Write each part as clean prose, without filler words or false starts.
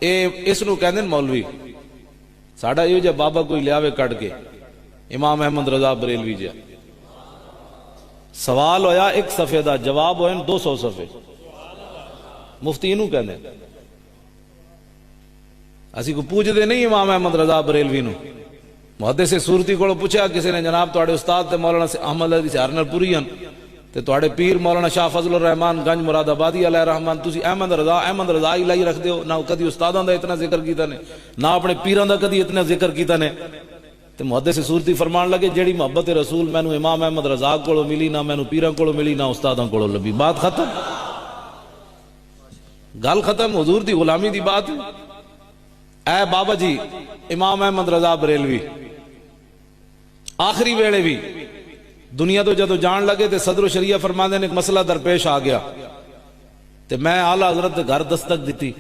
اس نو کہندے مولوی ساڈا یہ جا بابا کوئی لیاوے کٹ کے امام احمد رضا بریلوی جا سوال ہویا ایک صفحے دا جواب ہوئے 200 صفحے مفتی انہوں کہنے اسی کو پوچھ دے نہیں امام احمد رضا بریلوی نو محدث سورتی کو پوچھا کسی نے جناب توڑے استاد تے مولانا احمد علی سہرنر پوری ہیں تے توڑے پیر مولانا شاہ فضل الرحمان گنج مراد آبادی علیہ الرحمن تسی احمد رضا ہی لائی رکھ دیو نہ کدی استاداں دا اتنا ذکر کیتا نے نہ اپنے پیراں دا کدی اتنا ذکر کیتا نے تے محدث سورتی فرمان لگے جیڑی محبت رسول مینوں امام احمد رضا کولو ملی نہ مینوں پیراں کولو ملی نہ استاداں کولو لبھی بات ختم گل ختم حضور دی غلامی دی بات اے بابا جی امام احمد رضا بریلوی آخری ویلے بھی دنیا تو جدو جان لگے تے صدر و شریعہ فرماندے نے ایک مسئلہ درپیش آ گیا تے میں اعلیٰ حضرت گھر دستک دیتی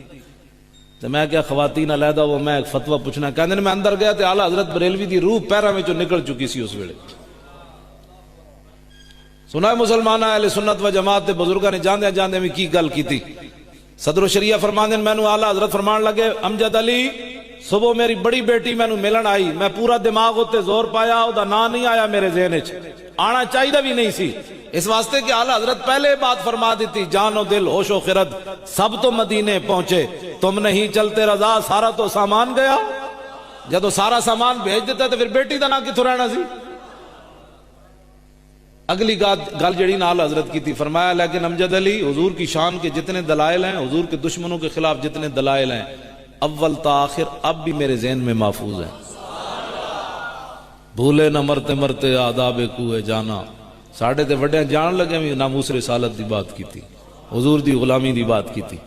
تے میں کیا خواتین علیحدہ وہ میں ایک فتوہ پوچھنا کہندے نے میں اندر گیا تے اعلیٰ حضرت بریلوی دی روح پیراں وچوں نکل چکی سی اس ویلے سنا ہے مسلمانہ اہل سنت و جماعت تے بزرگاں نے جاندے جاندے میں کی گل کیتی صدر و شریعہ فرماندے میں نو اعلیٰ حضرت فرمان لگے امجد علی صبح میری بڑی بیٹی میں نو ملن آئی میں پورا دماغ ہوتے زور پایا او دا نا نہیں آیا میرے ذہن وچ آنا چاہیے بھی نہیں سی اس واسطے کہ اعلیٰ حضرت پہلے بات فرما دیتی جان و دل ہوش و خرد سب تو مدینے پہنچے تم نہیں چلتے رضا سارا تو سامان گیا جدو سارا سامان بھیج دیتا تو پھر بیٹی دا نا کتھوں رہنا سی اگلی گل جڑی نال حضرت کی تھی فرمایا لیکن امجد علی حضور کی شان کے جتنے دلائل ہیں حضور کے دشمنوں کے خلاف جتنے دلائل ہیں اول تا آخر اب بھی میرے ذہن میں محفوظ ہیں بھولے نہ مرتے مرتے آداب کوئے جانا ساڑھے تے وڈے جان لگے ناموس رسالت دی بات کی تھی حضور دی غلامی دی بات کی تھی